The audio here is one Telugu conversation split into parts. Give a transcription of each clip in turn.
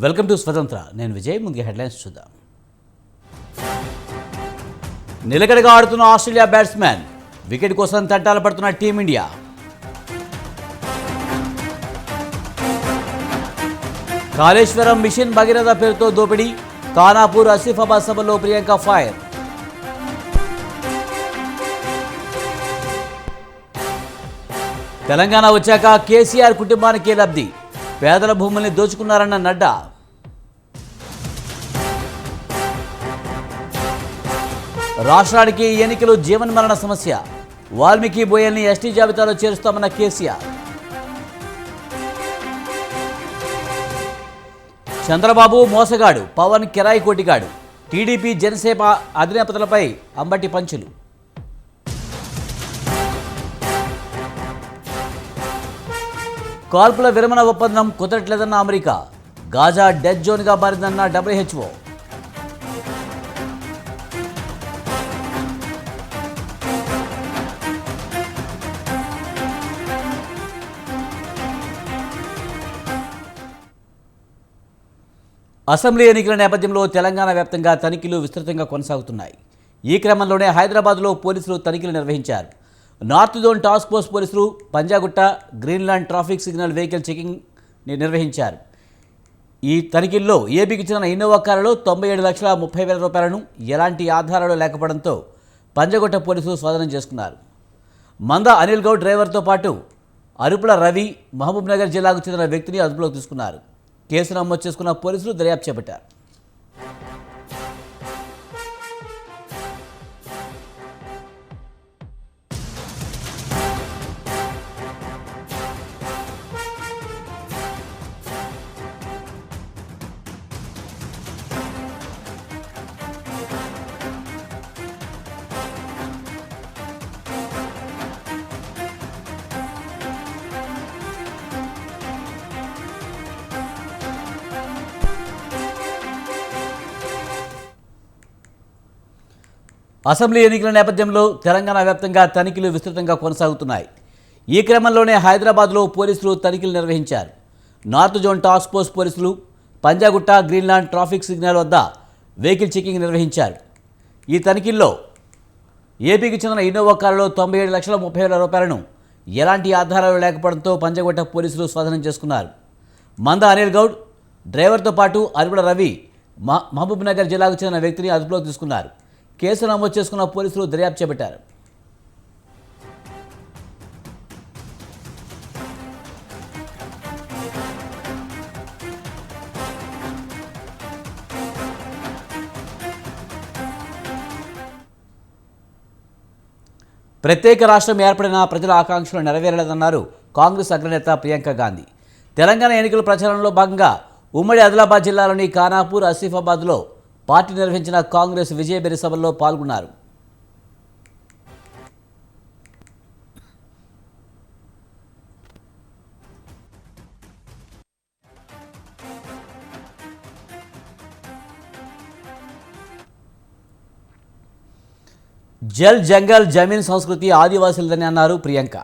వెల్కమ్ టు స్వతంత్ర. నేను విజయ్. ముందుగా హెడ్లైన్స్ చూద్దాం. నిలకడగా ఆడుతున్న ఆస్ట్రేలియా బ్యాట్స్మెన్, వికెట్ కోసం తంటాలు పడుతున్న టీమిండియా. కాళేశ్వరం మిషన్ భగీరథ పేరుతో దోపిడీ, ఖానాపూర్ ఆసిఫాబాద్ సభలో ప్రియాంక ఫైర్. తెలంగాణ వచ్చాక కేసీఆర్ కుటుంబానికి లబ్ధి, పేదల భూముల్ని దోచుకున్నారన్న నడ్డా. రాష్ట్రానికి ఎన్నికలు జీవన్మరణ సమస్య, వాల్మీకి బోయల్ని ఎస్టీ జాబితాలో చేరుస్తామన్న కేసీఆర్. చంద్రబాబు మోసగాడు, పవన్ కిరాయి కోటిగాడు, టీడీపీ జనసేన అధినేతలపై అంబటి పంచులు. కాల్పుల విరమణ ఒప్పందం కుదరట్లేదన్న అమెరికా, గాజా డెత్ జోన్గా మారిందన్న WHO. అసెంబ్లీ ఎన్నికల నేపథ్యంలో తెలంగాణ వ్యాప్తంగా తనిఖీలు విస్తృతంగా కొనసాగుతున్నాయి. ఈ క్రమంలోనే హైదరాబాద్లో పోలీసులు తనిఖీలు నిర్వహించారు. నార్త్ జోన్ టాస్క్ ఫోర్స్ పోలీసులు Panjagutta, Greenland traffic signal vehicle checking నిర్వహించారు. ఈ తనిఖీల్లో ఏపీకి చెందిన ఇన్నోవా కారులో 97,30,000 రూపాయలను ఎలాంటి ఆధారాలు లేకపోవడంతో పంజాగుట్ట పోలీసులు స్వాధీనం చేసుకున్నారు. మంద అనిల్ గౌడ్ డ్రైవర్తో పాటు అరుపుల రవి, మహబూబ్నగర్ జిల్లాకు చెందిన వ్యక్తిని అదుపులోకి తీసుకున్నారు. కేసు నమోదు చేసుకున్న పోలీసులు దర్యాప్తు చేపట్టారు. అసెంబ్లీ ఎన్నికల నేపథ్యంలో తెలంగాణ వ్యాప్తంగా తనిఖీలు విస్తృతంగా కొనసాగుతున్నాయి. ఈ క్రమంలోనే హైదరాబాద్లో పోలీసులు తనిఖీలు నిర్వహించారు. నార్త్ జోన్ టాస్క్ ఫోర్స్ పోలీసులు పంజాగుట్ట, గ్రీన్లాండ్ ట్రాఫిక్ సిగ్నల్ వద్ద వెహికల్ చెకింగ్ నిర్వహించారు. ఈ తనిఖీల్లో ఏపీకి చెందిన ఇన్నోవా కారులో 97,30,000 రూపాయలను ఎలాంటి ఆధారాలు లేకపోవడంతో పంజాగుట్ట పోలీసులు స్వాధీనం చేసుకున్నారు. మంద అనిల్ గౌడ్ డ్రైవర్తో పాటు అరుపుల రవి, మహబూబ్నగర్ జిల్లాకు చెందిన వ్యక్తిని అదుపులోకి తీసుకున్నారు. కేసు నమోదు చేసుకున్న పోలీసులు దర్యాప్తు చేపట్టారు. ప్రత్యేక రాష్ట్రం ఏర్పడిన ప్రజల ఆకాంక్షలు నెరవేరలేదన్నారు కాంగ్రెస్ అగ్రనేత ప్రియాంక గాంధీ. తెలంగాణ ఎన్నికల ప్రచారంలో భాగంగా ఉమ్మడి ఆదిలాబాద్ జిల్లాలోని ఖానాపూర్, ఆసిఫాబాద్లో పార్టీ నిర్వహించిన కాంగ్రెస్ విజయబేరి సభల్లో పాల్గొన్నారు. జల్ జంగల్ జమీన్ సంస్కృతి ఆదివాసీలదని అన్నారు ప్రియాంక.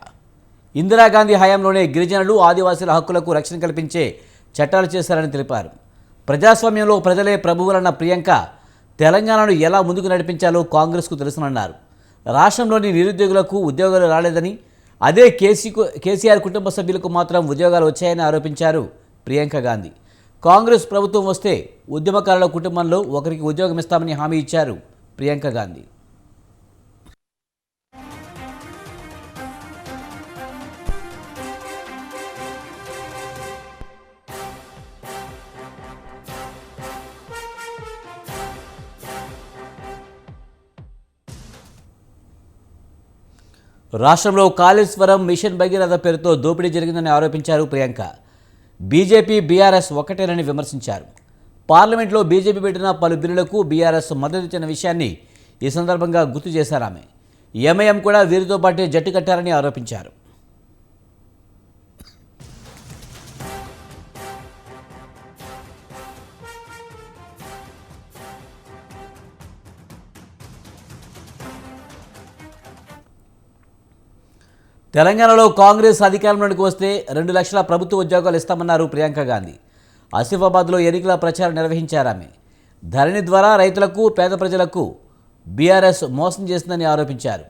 ఇందిరాగాంధీ హయాంలోనే గిరిజనులు, ఆదివాసీల హక్కులకు రక్షణ కల్పించే చట్టాలు చేశారని తెలిపారు. ప్రజాస్వామ్యంలో ప్రజలే ప్రభువులన్న ప్రియాంక తెలంగాణను ఎలా ముందుకు నడిపించాలో కాంగ్రెస్కు తెలుసునన్నారు. రాష్ట్రంలోని నిరుద్యోగులకు ఉద్యోగాలు రాలేదని, అదే కేసీఆర్ కుటుంబ సభ్యులకు మాత్రం ఉద్యోగాలు వచ్చాయని ఆరోపించారు ప్రియాంక గాంధీ. కాంగ్రెస్ ప్రభుత్వం వస్తే ఉద్యమకారుల కుటుంబంలో ఒకరికి ఉద్యోగం ఇస్తామని హామీ ఇచ్చారు ప్రియాంక గాంధీ. రాష్ట్రంలో కాళేశ్వరం మిషన్ భగీరథ పేరుతో దోపిడీ జరిగిందని ఆరోపించారు ప్రియాంక. బీజేపీ, బీఆర్ఎస్ ఒకటేనని విమర్శించారు. పార్లమెంట్లో బీజేపీ పెట్టిన పలు బిల్లులకు బీఆర్ఎస్ మద్దతిచ్చిన విషయాన్ని ఈ సందర్భంగా గుర్తు చేశారు ఆమె. ఎంఐఎం కూడా వీరితో పాటే జట్టు కట్టారని ఆరోపించారు. తెలంగాణలో కాంగ్రెస్ అధికారంలోకి వస్తే 2 లక్షల ప్రభుత్వ ఉద్యోగాలు ఇస్తామన్నారు ప్రియాంక గాంధీ. ఆసిఫాబాద్లో ఎన్నికల ప్రచారం నిర్వహించారు ఆమె. ధరణి ద్వారా రైతులకు పేద ప్రజలకు బీఆర్ఎస్ మోసం చేసిందని ఆరోపించారు.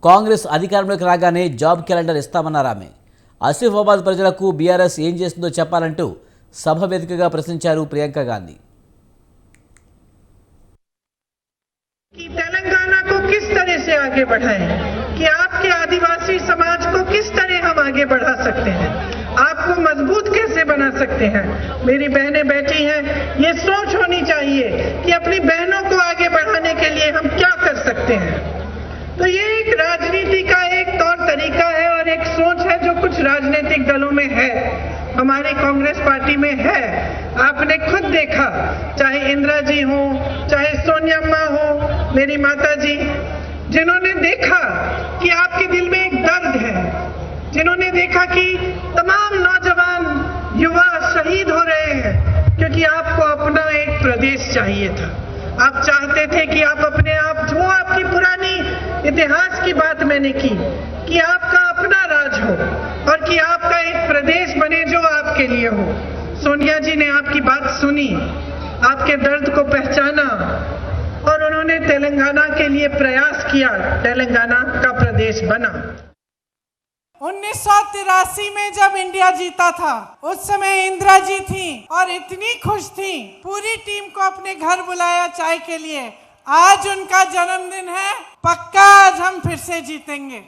కాంగ్రెస్ అధికారంలోకి రాగానే జాబ్ క్యాలెండర్ ఇస్తామన్నారు ఆమె. ఆసిఫాబాద్ ప్రజలకు బీఆర్ఎస్ ఏం చేస్తుందో చెప్పాలంటూ సభ వేదికగా ప్రశ్నించారు ప్రియాంక గాంధీ. कि तेलंगाना को किस तरह से आगे बढ़ाएं, कि आपके आदिवासी समाज को किस तरह हम आगे बढ़ा सकते हैं, आपको मजबूत कैसे बना सकते हैं। मेरी बहनें बैठी हैं, ये सोच होनी चाहिए कि अपनी बहनों को आगे बढ़ाने के लिए हम क्या कर सकते हैं। तो ये एक राजनीति का एक तौर तरीका है और एक सोच है जो कुछ राजनीतिक दलों में है, हमारी कांग्रेस पार्टी में है। आपने खुद देखा, चाहे इंदिरा जी हो, चाहे सोनिया अम्मा हो, मेरी माता जी, जिन्होंने देखा कि आपके दिल में एक दर्द है, जिन्होंने देखा कि तमाम नौजवान युवा शहीद हो रहे हैं क्योंकि आपको अपना एक प्रदेश चाहिए था। आप चाहते थे कि आप अपने आप, जो आपकी पुरानी इतिहास की बात मैंने की, कि आपका अपना राज हो और कि आपका एक प्रदेश बने जो आपके लिए हो। सोनिया जी ने आपकी बात सुनी, आपके दर्द को पहचाना और उन्होंने तेलंगाना के लिए प्रयास किया, तेलंगाना का प्रदेश बना। 1983 में जब इंडिया जीता था, उस समय इंदिरा जी थी और इतनी खुश थी, पूरी टीम को अपने घर बुलाया चाय के लिए। आज उनका जन्मदिन है, पक्का आज हम फिर से जीतेंगे।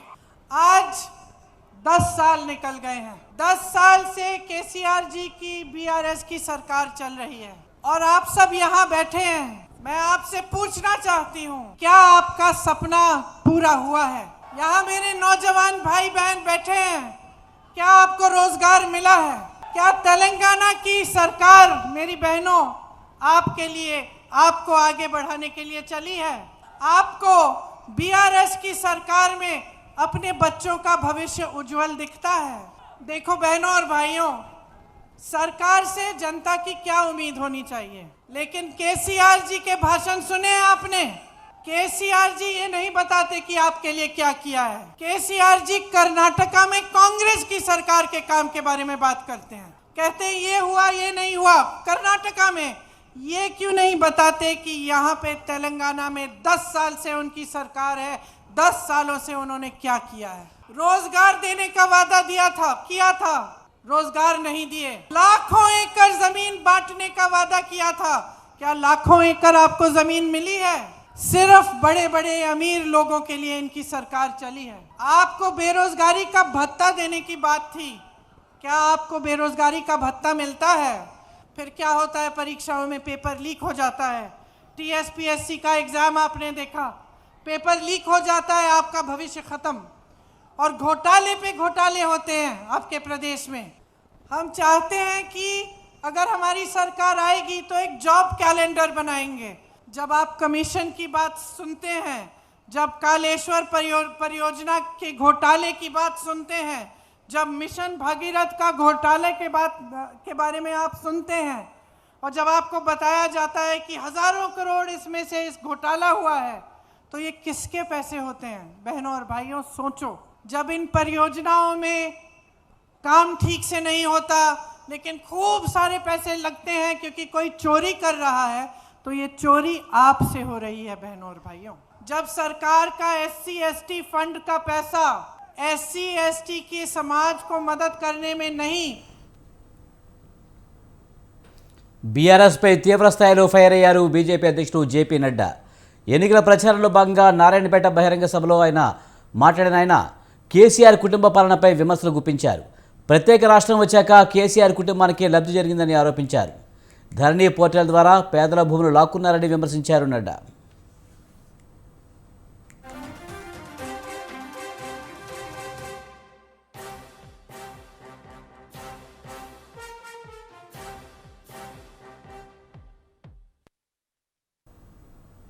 आज 10 साल निकल गए हैं, 10 साल से केसीआर जी की बीआरएस की सरकार चल रही है और आप सब यहाँ बैठे हैं। मैं आपसे पूछना चाहती हूँ, क्या आपका सपना पूरा हुआ है? यहाँ मेरे नौजवान भाई बहन बैठे हैं, क्या आपको रोजगार मिला है? क्या तेलंगाना की सरकार, मेरी बहनों, आपके लिए, आपको आगे बढ़ाने के लिए चली है? आपको बीआरएस की सरकार में अपने बच्चों का भविष्य उज्जवल दिखता है? देखो बहनों और भाइयों, सरकार से जनता की क्या उम्मीद होनी चाहिए, लेकिन केसीआर जी के भाषण सुने आपने? केसीआर जी ये नहीं बताते कि आपके लिए क्या किया है। केसीआर जी कर्नाटका में कांग्रेस की सरकार के काम के बारे में बात करते हैं, कहते हैं ये हुआ ये नहीं हुआ कर्नाटका में। ये क्यों नहीं बताते कि यहाँ पे तेलंगाना में 10 साल से उनकी सरकार है, 10 सालों से उन्होंने क्या किया है? रोजगार देने का वादा किया था, रोजगार नहीं दिए। लाखों एकड़ जमीन बांटने का वादा किया था, क्या लाखों एकड़ आपको जमीन मिली है? सिर्फ बड़े बड़े अमीर लोगों के लिए इनकी सरकार चली है। आपको बेरोजगारी का भत्ता देने की बात थी, क्या आपको बेरोजगारी का भत्ता मिलता है? फिर क्या होता है, परीक्षाओं में पेपर लीक हो जाता है। टीएसपीएससी का एग्जाम आपने देखा, पेपर लीक हो जाता है, आपका भविष्य खत्म। और घोटाले पे घोटाले होते हैं आपके प्रदेश में। हम चाहते हैं कि अगर हमारी सरकार आएगी तो एक जॉब कैलेंडर बनाएंगे। जब आप कमीशन की बात सुनते हैं, जब कालेश्वर परियोजना के घोटाले की बात सुनते हैं, जब मिशन भागीरथ का घोटाले के बारे में आप सुनते हैं, और जब आपको बताया जाता है कि हजारों करोड़ इसमें से इस घोटाला हुआ है, तो ये किसके पैसे होते हैं? बहनों और भाइयों सोचो, जब इन परियोजनाओं में काम ठीक से नहीं होता लेकिन खूब सारे पैसे लगते हैं क्योंकि कोई चोरी कर रहा है, तो ये चोरी आपसे हो रही है बहनों और भाइयों। जब सरकार का SC/ST फंड का पैसा SC/ST के समाज को मदद करने में नहीं, బీఆర్ఎస్ పై తీవ్ర స్థాయిలో ఫైర్ అయ్యారు బీజేపీ అధ్యక్షుడు జేపీ నడ్డా. ఎన్నికల ప్రచారంలో భాగంగా నారాయణపేట బహిరంగ సభలో మాట్లాడిన ఆయన కేసీఆర్ కుటుంబ పాలనపై విమర్శలు గుప్పించారు. ప్రత్యేక రాష్ట్రం వచ్చాక కేసీఆర్ కుటుంబానికి లబ్ధి జరిగిందని ఆరోపించారు. ధరణి పోర్టల్ ద్వారా పేదల భూములు లాక్కున్నారని విమర్శించారు నడ్డా.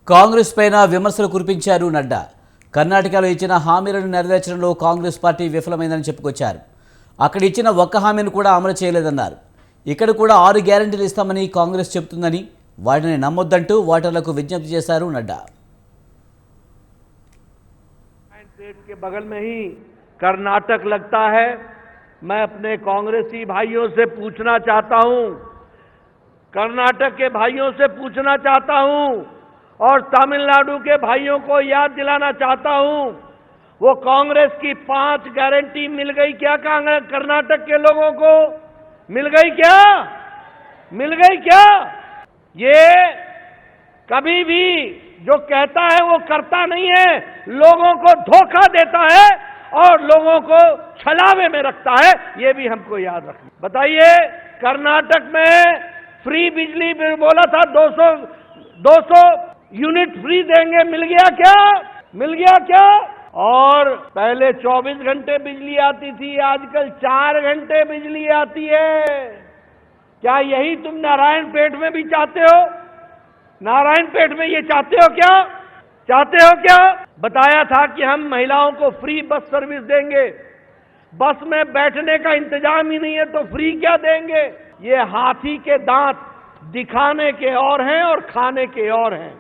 కాంగ్రెస్ పైన విమర్శలు కురిపించారు నడ్డా. కర్ణాటకలో ఇచ్చిన హామీలను నెరవేర్చడంలో కాంగ్రెస్ పార్టీ విఫలమైందని చెప్పుకొచ్చారు. అక్కడ ఇచ్చిన ఒక్క హామీని కూడా అమలు చేయలేదన్నారు. ఇక్కడ కూడా 6 గ్యారెంటీలు ఇస్తామని కాంగ్రెస్ చెబుతుందని, వాటిని నమ్మొద్దంటూ ఓటర్లకు విజ్ఞప్తి చేశారు నడ్డా. के बगल में ही कर्नाटक लगता है। मैं अपने कांग्रेसी भाइयों से पूछना चाहता हूं कर्नाटक के भाइयों से पूछना चाहता हूं और तमिलनाडु के भाइयों को याद दिलाना चाहता हूं, वो कांग्रेस की 5 गारंटी मिल गई क्या? कर्नाटक के लोगों को मिल गई क्या? मिल गई क्या? ये कभी भी जो कहता है वो करता नहीं है, लोगों को धोखा देता है और लोगों को छलावे में रखता है, ये भी हमको याद रखना। बताइए, कर्नाटक में फ्री बिजली बोला था 200 यूनिट फ्री देंगे, मिल गया क्या? मिल गया क्या? और पहले 24 घंटे बिजली आती थी, आजकल 4 घंटे बिजली आती है। क्या यही तुम नारायणपेट में भी चाहते हो? नारायणपेट में ये चाहते हो क्या? चाहते हो क्या? बताया था कि हम महिलाओं को फ्री बस सर्विस देंगे, बस में बैठने का इंतजाम ही नहीं है तो फ्री क्या देंगे? ये हाथी के दांत दिखाने के और हैं और खाने के और हैं।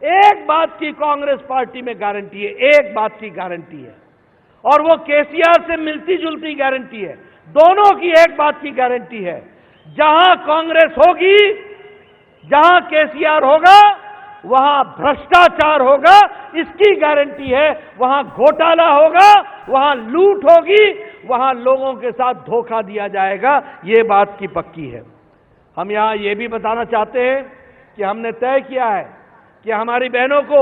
एक बात की कांग्रेस पार्टी में गारंटी है, एक बात की गारंटी है, और वो केसीआर से मिलती जुलती गारंटी है। दोनों की एक बात की गारंटी है, जहां कांग्रेस होगी, जहां केसीआर होगा, वहां भ्रष्टाचार होगा, इसकी गारंटी है। वहां घोटाला होगा, वहां लूट होगी, वहां लोगों के साथ धोखा दिया जाएगा, ये बात की पक्की है। हम यहां ये भी बताना चाहते हैं कि हमने तय किया है कि हमारी बहनों को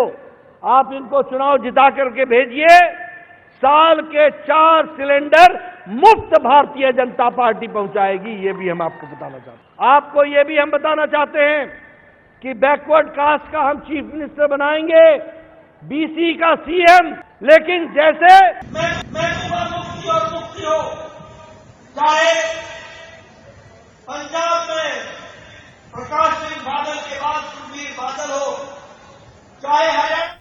आप इनको चुनाव जिता करके भेजिए, साल के 4 सिलेंडर मुफ्त भारतीय जनता पार्टी पहुंचाएगी, ये भी हम आपको बताना चाहते हैं। आपको ये भी हम बताना चाहते हैं कि बैकवर्ड कास्ट का हम चीफ मिनिस्टर बनाएंगे, बीसी का सीएम, लेकिन जैसे मैं मुक्ति और मुक्ति हो, चाहे पंजाब में प्रकाश सिंह बादल के बाद सुखबीर बादल हो, चाहे हरियाणा।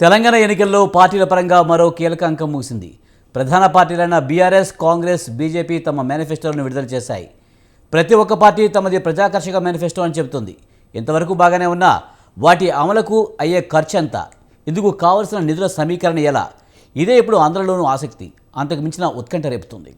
తెలంగాణ ఎన్నికల్లో పార్టీల పరంగా మరో కీలక అంకం ముగిసింది. ప్రధాన పార్టీలైన బీఆర్ఎస్, కాంగ్రెస్, బీజేపీ తమ మేనిఫెస్టోలను విడుదల చేశాయి. ప్రతి ఒక్క పార్టీ తమది ప్రజాకర్షక మేనిఫెస్టో అని చెబుతుంది. ఇంతవరకు బాగానే ఉన్నా వాటి అమలుకు అయ్యే ఖర్చు ఎంత, ఇందుకు కావలసిన నిధుల సమీకరణ ఎలా, ఇదే ఇప్పుడు అందరిలోనూ ఆసక్తి, అంతకు మించిన ఉత్కంఠ రేపుతుంది.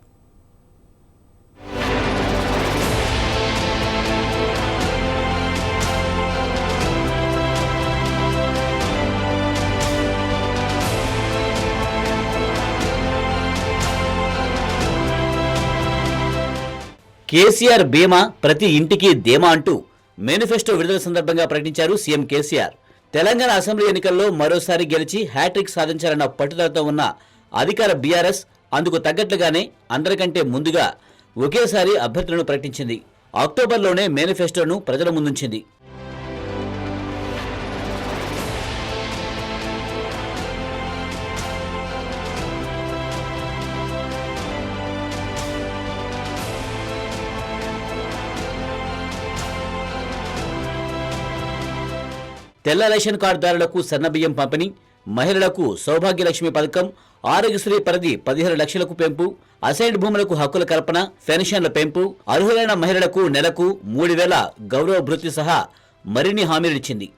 కేసీఆర్ బీమా ప్రతి ఇంటికి ధీమా అంటూ మేనిఫెస్టో విడుదల సందర్భంగా ప్రకటించారు సీఎం కేసీఆర్. తెలంగాణ అసెంబ్లీ ఎన్నికల్లో మరోసారి గెలిచి హ్యాట్రిక్ సాధించాలన్న పట్టుదలతో ఉన్న అధికార బీఆర్ఎస్ అందుకు తగ్గట్లుగానే అందరికంటే ముందుగా ఒకేసారి అభ్యర్థులను ప్రకటించింది. అక్టోబర్లోనే మేనిఫెస్టోను ప్రజల ముందుంచింది. తెల్ల రేషన్ కార్డుదారులకు సన్నబియ్యం పంపిణీ, మహిళలకు సౌభాగ్యలక్ష్మి పథకం, ఆరోగ్యశ్రీ పరిధి 15 లక్షలకు పెంపు, అసైన్డ్ భూములకు హక్కుల కల్పన, పెన్షన్ల పెంపు, అర్హులైన మహిళలకు నెలకు 3000 గౌరవ భృతి సహా మరిన్ని హామీలిచ్చింది.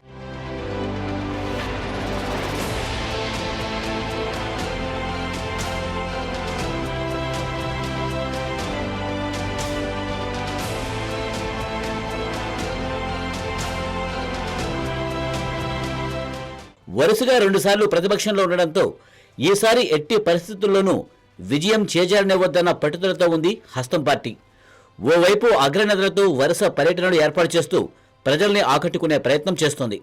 వరుసగా 2 సార్లు ప్రతిపక్షంలో ఉండడంతో ఈసారి ఎట్టి పరిస్థితుల్లోనూ విజయం చేజారనివ్వద్దన్న పట్టుదలతో ఉంది హస్తం పార్టీ. ఓవైపు అగ్రనేతలతో వరుస పర్యటనలు ఏర్పాటు చేస్తూ ప్రజల్ని ఆకట్టుకునే ప్రయత్నం చేస్తోంది.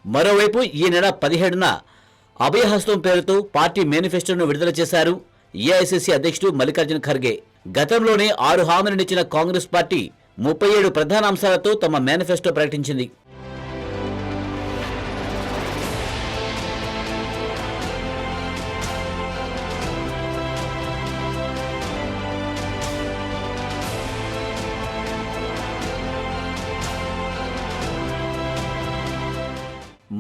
మరోవైపు ఈ నెల 17న అభయహస్తం పేరుతో పార్టీ మేనిఫెస్టోను విడుదల చేశారు ఏఐసీసీ అధ్యక్షుడు మల్లికార్జున ఖర్గే. గతంలోనే 6 హామీలనిచ్చిన కాంగ్రెస్ పార్టీ 37 ప్రధాన అంశాలతో తమ మేనిఫెస్టో ప్రకటించింది.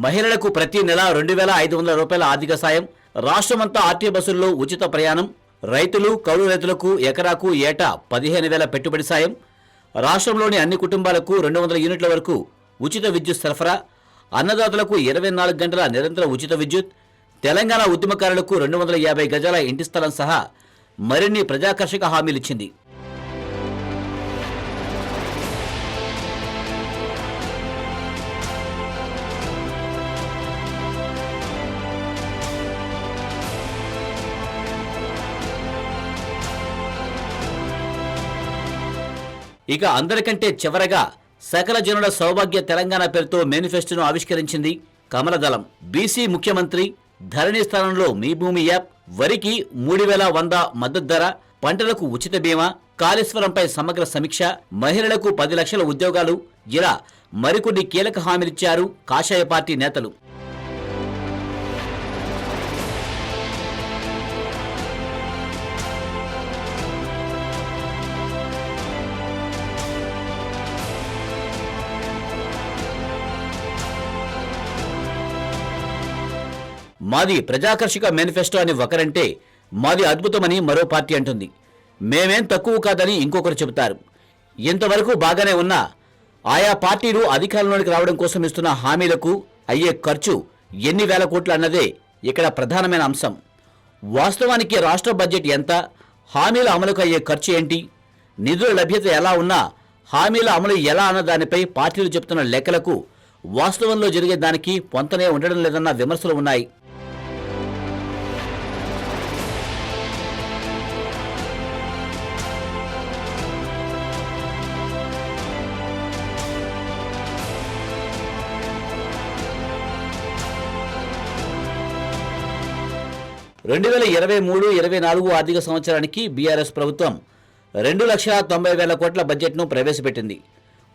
మహిళలకు ప్రతి నెల 2500 రూపాయల ఆర్థిక సాయం, రాష్ట్రమంతా ఆర్టీ బస్సుల్లో ఉచిత ప్రయాణం, రైతులు, కౌలు రైతులకు ఎకరాకు ఏటా 15,000 పెట్టుబడి సాయం, రాష్ట్రంలోని అన్ని కుటుంబాలకు 200 యూనిట్ల వరకు ఉచిత విద్యుత్ సరఫరా, అన్నదాతలకు 24 గంటల నిరంతర ఉచిత విద్యుత్, తెలంగాణ ఉద్యమకారులకు 250 గజాల ఇంటి స్థలం సహా మరిన్ని ప్రజాకర్షక హామీలిచ్చింది. ఇక అందరికంటే చివరగా సకల జనుల సౌభాగ్య తెలంగాణ పేరుతో మేనిఫెస్టోను ఆవిష్కరించింది కమలదళం. బీసీ ముఖ్యమంత్రి, ధరణి స్థానంలో మీ భూమి యాప్, వరికి 3100 మద్దతు ధర, పంటలకు ఉచిత బీమా, కాళేశ్వరంపై సమగ్ర సమీక్ష, మహిళలకు 10 లక్షల ఉద్యోగాలు, ఇలా మరికొన్ని కీలక హామీలిచ్చారు కాషాయ పార్టీ నేతలు. మాది ప్రజాకర్షక మేనిఫెస్టో అని ఒకరంటే, మాది అద్భుతమని మరో పార్టీ అంటుంది. మేమేం తక్కువ కాదని ఇంకొకరు చెబుతారు. ఇంతవరకు బాగానే ఉన్నా ఆయా పార్టీలు అధికారంలోకి రావడం కోసం ఇస్తున్న హామీలకు అయ్యే ఖర్చు ఎన్ని వేల కోట్లు అన్నదే ఇక్కడ ప్రధానమైన అంశం. వాస్తవానికి రాష్ట్ర బడ్జెట్ ఎంత, హామీల అమలుకు అయ్యే ఖర్చు ఏంటి, నిధుల లభ్యత ఎలా ఉన్నా హామీల అమలు ఎలా అన్న దానిపై పార్టీలు చెబుతున్న లెక్కలకు వాస్తవంలో జరిగే దానికి పొంతనే ఉండడం లేదన్న విమర్శలు ఉన్నాయి. రెండు 2023-24 ఆర్థిక సంవత్సరానికి బీఆర్ఎస్ ప్రభుత్వం 2,90,000 కోట్ల బడ్జెట్ను ప్రవేశపెట్టింది.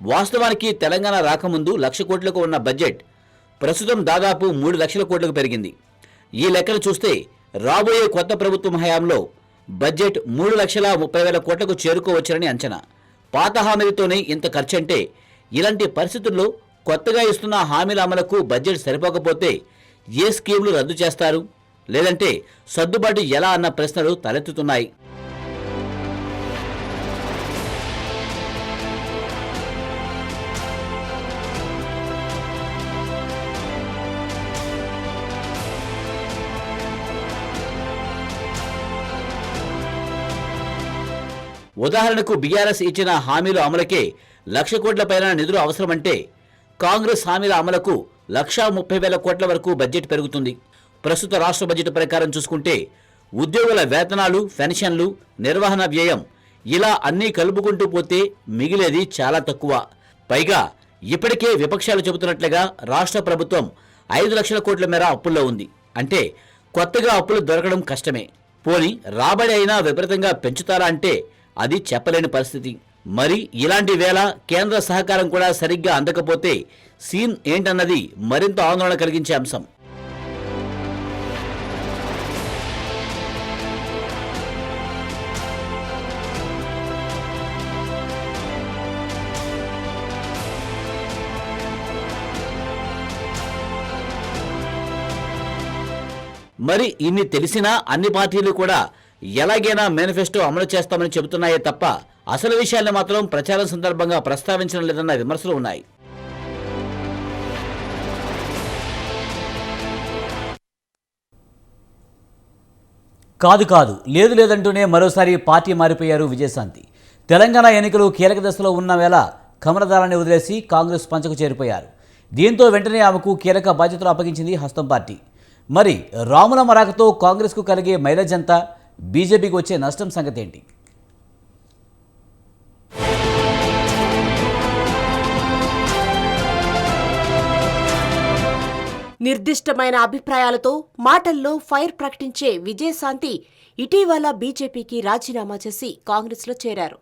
వాస్తవానికి తెలంగాణ రాకముందు 1,00,000 కోట్లకు ఉన్న బడ్జెట్ ప్రస్తుతం దాదాపు 3 లక్షల కోట్లకు పెరిగింది. ఈ లెక్కలు చూస్తే రాబోయే కొత్త ప్రభుత్వం హయాంలో బడ్జెట్ 3,30,000 కోట్లకు చేరుకోవచ్చునని అంచనా. పాత హామీలతోనే ఇంత ఖర్చంటే ఇలాంటి పరిస్థితుల్లో కొత్తగా ఇస్తున్న హామీల అమలుకు బడ్జెట్ సరిపోకపోతే ఏ స్కీమ్లు రద్దు చేస్తారు, లేదంటే సర్దుబాటు ఎలా అన్న ప్రశ్నలు తలెత్తుతున్నాయి. ఉదాహరణకు బీఆర్ఎస్ ఇచ్చిన హామీల అమలుకే 1,00,000 కోట్ల పైన నిధులు అవసరమంటే, కాంగ్రెస్ హామీల అమలుకు 1,30,000 కోట్ల వరకు బడ్జెట్ పెరుగుతుంది. ప్రస్తుత రాష్ట్ర బడ్జెట్ ప్రకారం చూసుకుంటే ఉద్యోగుల వేతనాలు, పెన్షన్లు, నిర్వహణ వ్యయం ఇలా అన్నీ కలుపుకుంటూ పోతే మిగిలేది చాలా తక్కువ. పైగా ఇప్పటికే విపక్షాలు చెబుతున్నట్లుగా రాష్ట్ర ప్రభుత్వం 5 లక్షల కోట్ల మేర అప్పుల్లో ఉంది. అంటే కొత్తగా అప్పులు దొరకడం కష్టమే. పోని రాబడి అయినా విపరీతంగా పెంచుతారా అంటే అది చెప్పలేని పరిస్థితి. మరి ఇలాంటి వేళ కేంద్ర సహకారం కూడా సరిగ్గా అందకపోతే సీన్ ఏంటన్నది మరింత ఆందోళన కలిగించే అంశం. మరి ఇన్ని తెలిసినా అన్ని పార్టీలు కూడా ఎలాగైనా మేనిఫెస్టో అమలు చేస్తామని చెబుతున్నాయే తప్ప అసలు విషయాన్ని మాత్రం ప్రచారం సందర్భంగా ప్రస్తావించడం లేదన్న విమర్శలు ఉన్నాయి. కాదు లేదంటూనే మరోసారి పార్టీ మారిపోయారు విజయశాంతి. తెలంగాణ ఎన్నికలు కీలక దశలో ఉన్న వేళ కమలదళాన్ని వదిలేసి కాంగ్రెస్ పంచకు చేరిపోయారు. దీంతో వెంటనే ఆమెకు కీలక బాధ్యతలు అప్పగించింది హస్తం పార్టీ. మరి రాముల మరాకతో కాంగ్రెస్కు కలిగే మైలేజ్ ఎంత, బీజేపీకి వచ్చే నష్టం సంగతి ఏంటి? నిర్దిష్టమైన అభిప్రాయాలతో మాటల్లో ఫైర్ ప్రకటించే విజయశాంతి ఇటీవల బీజేపీకి రాజీనామా చేసి కాంగ్రెస్లో చేరారు.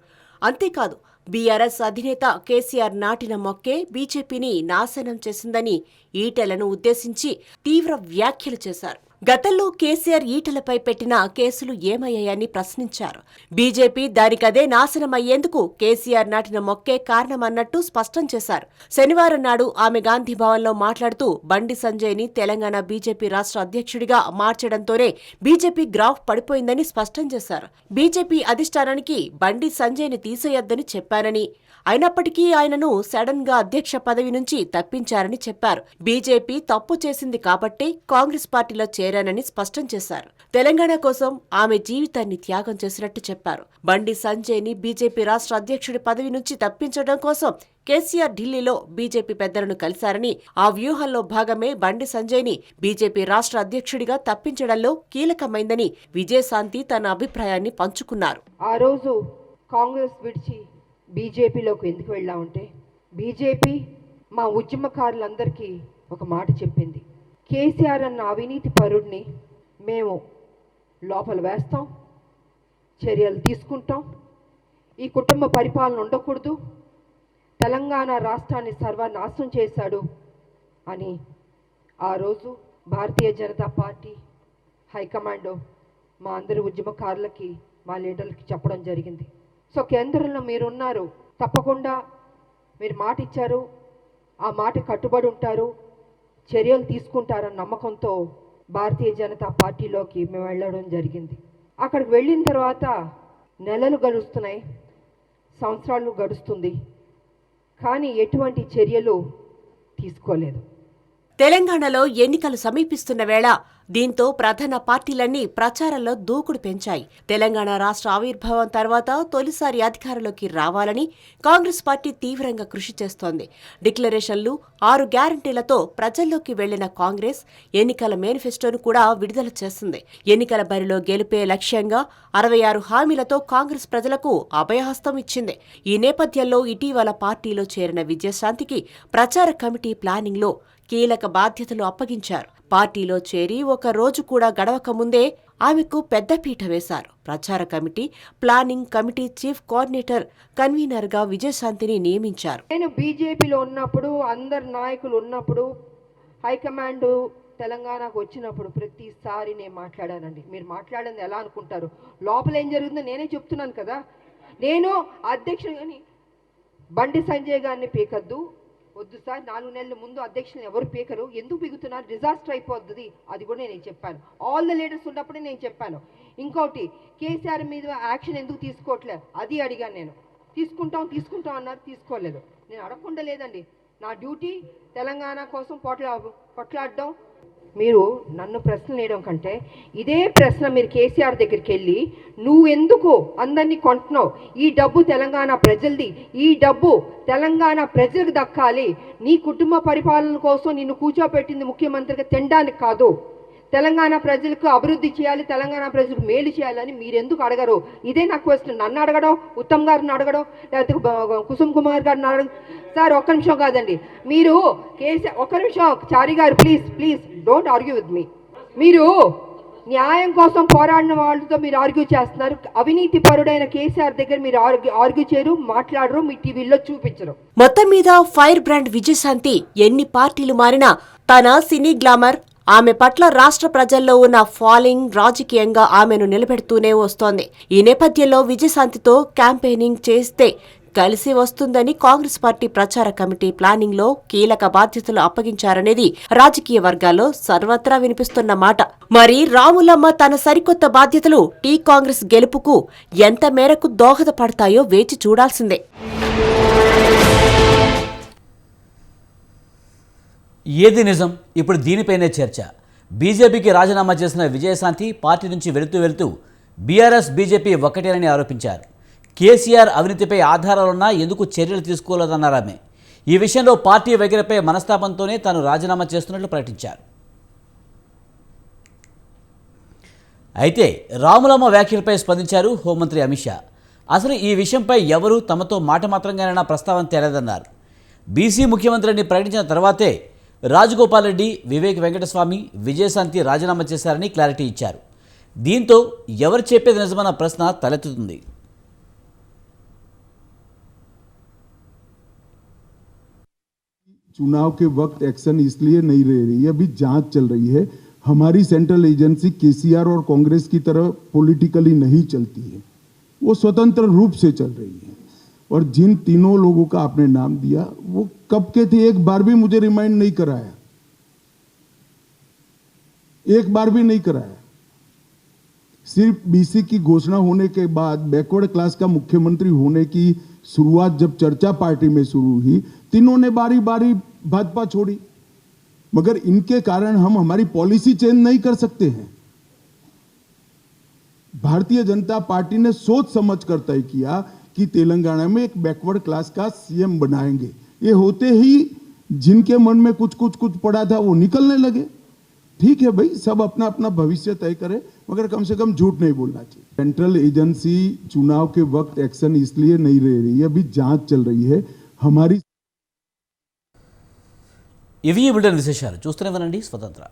అంతేకాదు, బీఆర్ఎస్ అధినేత కేసీఆర్ నాటిన మొక్కే బీజేపీని నాశనం చేసిందని ఈటెలను ఉద్దేశించి తీవ్ర వ్యాఖ్యలు చేశారు. గతంలో కేసీఆర్ ఈటెలపై పెట్టిన కేసులు ఏమయ్యాయని ప్రశ్నించారు. బీజేపీ దానికదే నాశనమయ్యేందుకు కేసీఆర్ నాటిన మొక్కే కారణమన్నట్టు స్పష్టం చేశారు. శనివారం నాడు ఆమె గాంధీభవన్లో మాట్లాడుతూ బండి సంజయ్ని తెలంగాణ బీజేపీ రాష్ట్ర అధ్యక్షుడిగా మార్చడంతోనే బీజేపీ గ్రాఫ్ పడిపోయిందని స్పష్టం చేశారు. బీజేపీ అధిష్టానానికి బండి సంజయ్ని తీసేయొద్దని చెప్పారని, అయినప్పటికీ ఆయనను సడన్ గా అధ్యక్ష పదవి నుంచి తప్పించారని చెప్పారు. బీజేపీ తప్పు చేసింది కాబట్టే కాంగ్రెస్ పార్టీలో చేరానని స్పష్టం చేశారు. తెలంగాణ కోసం ఆమె జీవితాన్ని త్యాగం చేసినట్టు చెప్పారు. బండి సంజయ్ని బీజేపీ రాష్ట్ర అధ్యక్షుడి పదవి నుంచి తప్పించడం కోసం కేసీఆర్ ఢిల్లీలో బీజేపీ పెద్దలను కలిశారని, ఆ వ్యూహంలో భాగమే బండి సంజయ్ని బీజేపీ రాష్ట్ర అధ్యక్షుడిగా తప్పించడంలో కీలకమైందని విజయశాంతి తన అభిప్రాయాన్ని పంచుకున్నారు. ఆ రోజు కాంగ్రెస్ విడిచి బీజేపీలోకి ఎందుకు వెళ్ళామంటే, బీజేపీ మా ఉద్యమకారులందరికీ ఒక మాట చెప్పింది, కేసీఆర్ అన్న అవినీతి పరుడిని మేము లోపల వేస్తాం, చర్యలు తీసుకుంటాం, ఈ కుటుంబ పరిపాలన ఉండకూడదు, తెలంగాణ రాష్ట్రాన్ని సర్వనాశనం చేశాడు అని ఆ రోజు భారతీయ జనతా పార్టీ హైకమాండ్ మా అందరి ఉద్యమకారులకి, మా లీడర్లకి చెప్పడం జరిగింది. సో కేంద్రంలో మీరున్నారు, తప్పకుండా మీరు మాట ఇచ్చారు, ఆ మాట కట్టుబడి ఉంటారు, చర్యలు తీసుకుంటారన్న నమ్మకంతో భారతీయ జనతా పార్టీలోకి మేము వెళ్ళడం జరిగింది. అక్కడికి వెళ్ళిన తర్వాత నెలలు గడుస్తున్నాయి, సంవత్సరాలు గడుస్తుంది, కానీ ఎటువంటి చర్యలు తీసుకోలేదు. తెలంగాణలో ఎన్నికలు సమీపిస్తున్న వేళ దీంతో ప్రధాన పార్టీలన్నీ ప్రచారంలో దూకుడు పెంచాయి. తెలంగాణ రాష్ట్ర ఆవిర్భావం తర్వాత తొలిసారి అధికారంలోకి రావాలని కాంగ్రెస్ పార్టీ తీవ్రంగా కృషి చేస్తోంది. డిక్లరేషన్లు, 6 గ్యారంటీలతో ప్రజల్లోకి వెళ్లిన కాంగ్రెస్ ఎన్నికల మేనిఫెస్టోను కూడా విడుదల చేసింది. ఎన్నికల బరిలో గెలిపే లక్ష్యంగా 66 హామీలతో కాంగ్రెస్ ప్రజలకు అభయహస్తం ఇచ్చింది. ఈ నేపథ్యంలో ఇటీవల పార్టీలో చేరిన విజయశాంతికి ప్రచార కమిటీ ప్లానింగ్లో కీలక బాధ్యతలు అప్పగించారు. పార్టీలో చేరి 1 రోజు కూడా గడవక ముందే ఆమెకు పెద్దపీట వేశారు. ప్రచార committee, planning committee chief coordinator, కన్వీనర్గా విజయశాంతిని నియమించారు. నేను బీజేపీలో ఉన్నప్పుడు, అందరు నాయకులు ఉన్నప్పుడు, హైకమాండ్ తెలంగాణకు వచ్చినప్పుడు ప్రతిసారి నేను మాట్లాడానండి. మీరు మాట్లాడింది ఎలా అనుకుంటారు, లోపల ఏం జరుగుతుందో నేనే చెప్తున్నాను కదా. నేను అధ్యక్షుడు కానీ బండి సంజయ్ గారిని పీకద్దు, వద్దు సార్, 4 నెలల ముందు అధ్యక్షులను ఎవరు పీకరు, ఎందుకు పీకుతున్నారు, డిజాస్టర్ అయిపోద్ది, అది కూడా నేను చెప్పాను. ఆల్ ద లీడర్స్ ఉన్నప్పుడే నేను చెప్పాను. ఇంకోటి, కేసీఆర్ మీద యాక్షన్ ఎందుకు తీసుకోవట్లేదు అది అడిగాను. నేను తీసుకుంటాం అన్నారు, తీసుకోలేదు. నేను అడగకుండా లేదండి, నా డ్యూటీ తెలంగాణ కోసం కొట్లాడడం. మీరు నన్ను ప్రశ్నలు వేయడం కంటే ఇదే ప్రశ్న మీరు కేసీఆర్ దగ్గరికి వెళ్ళి, నువ్వు ఎందుకు అందరినీ కొంటున్నావు, ఈ డబ్బు తెలంగాణ ప్రజలది, ఈ డబ్బు తెలంగాణ ప్రజలకు దక్కాలి, నీ కుటుంబ పరిపాలన కోసం నిన్ను కూర్చోబెట్టింది ముఖ్యమంత్రిగా తినడానికి కాదు, తెలంగాణ ప్రజలకు అభివృద్ధి చేయాలి, తెలంగాణ ప్రజలకు మేలు చేయాలని మీరెందుకు అడగరు? ఇదే నా క్వశ్చన్. నన్ను అడగడం, ఉత్తమ్ గారిని అడగడం, లేకపోతే కుసుమ్ కుమార్ గారిని అడగడం. సార్ ఒక్క నిమిషం కాదండి, మీరు ఒక్క నిమిషం, చారి గారు please don't argue with me. మీరు న్యాయం కోసం పోరాడిన వాళ్ళతో మీరు ఆర్గ్యూ చేస్తున్నారు. అవినీతి పరుడైన కేసీఆర్ దగ్గర మీరు ఆర్గ్యూ చేయరు, మాట్లాడరు, మీ టీవీలో చూపించరు. మొత్తం మీద ఫైర్ బ్రాండ్ విజయశాంతి ఎన్ని పార్టీలు మారినా తన సినీ గ్లామర్, ఆమె పట్ల రాష్ట్ర ప్రజల్లో ఉన్న ఫాలోయింగ్ రాజకీయంగా ఆమెను నిలబెడుతూనే వస్తోంది. ఈ నేపథ్యంలో విజయశాంతితో క్యాంపెయినింగ్ చేస్తే కలిసి వస్తుందని కాంగ్రెస్ పార్టీ ప్రచార కమిటీ ప్లానింగ్ లో కీలక బాధ్యతలు అప్పగించారనేది రాజకీయ వర్గాల్లో సర్వత్రా వినిపిస్తున్న మాట. మరి రాములమ్మ తన సరికొత్త బాధ్యతలు టీ కాంగ్రెస్ గెలుపుకు ఎంత మేరకు దోహదపడతాయో వేచి చూడాల్సిందే. ఏది నిజం? ఇప్పుడు దీనిపైనే చర్చ. బీజేపీకి రాజీనామా చేసిన విజయశాంతి పార్టీ నుంచి వెళుతూ బీఆర్ఎస్, బీజేపీ ఒక్కటేనని ఆరోపించారు. కేసీఆర్ అవినీతిపై ఆధారాలున్నా ఎందుకు చర్యలు తీసుకోలేదన్నారు ఆమె. ఈ విషయంలో పార్టీ వైఖరిపై మనస్తాపంతోనే తాను రాజీనామా చేస్తున్నట్లు ప్రకటించారు. అయితే రాములమ్మ వ్యాఖ్యలపై స్పందించారు హోంమంత్రి అమిత్ షా. అసలు ఈ విషయంపై ఎవరూ తమతో మాట మాత్రంగానైనా ప్రస్తావన తేలేదన్నారు. బీసీ ముఖ్యమంత్రిని ప్రకటించిన తర్వాతే రాజగోపాల్ రెడ్డి, వివేక్ వెంకటస్వామి, విజయశాంతి రాజీనామా చేశారని క్లారిటీ ఇచ్చారు. దీంతో ఎవరు చెప్పేది నిజమన్న ప్రశ్న తలెత్తుతుంది. चुनाव के वक्त एक्शन इसलिए नहीं ले रही है, अभी जांच चल रही है. हमारी सेंट्रल एजेंसी केसीआर और कांग्रेस की तरह पॉलिटिकली नहीं चलती है, वो स्वतंत्र रूप से चल रही है. और जिन तीनों लोगों का आपने नाम दिया वो कब के थे, एक बार भी मुझे रिमाइंड नहीं कराया, एक बार भी नहीं कराया. सिर्फ बीसी की घोषणा होने के बाद बैकवर्ड क्लास का मुख्यमंत्री होने की शुरुआत जब चर्चा पार्टी में शुरू हुई, तीनों ने बारी बारी भाजपा छोड़ी. मगर इनके कारण हम हमारी पॉलिसी चेंज नहीं कर सकते हैं। भारतीय जनता पार्टी ने सोच समझ कर तय किया कि तेलंगाना में एक बैकवर्ड क्लास का सीएम बनाएंगे। ये होते ही जिनके मन में कुछ पड़ा था वो निकलने लगे। ठीक है भाई, सब अपना अपना भविष्य तय करे, मगर कम से कम झूठ नहीं बोलना चाहिए। सेंट्रल एजेंसी चुनाव के वक्त एक्शन इसलिए नहीं ले रही है, अभी जांच चल रही है हमारी। ఇవి ఈ బులెటిన్ విశేషాలు. చూస్తూనే ఉండండి స్వతంత్ర.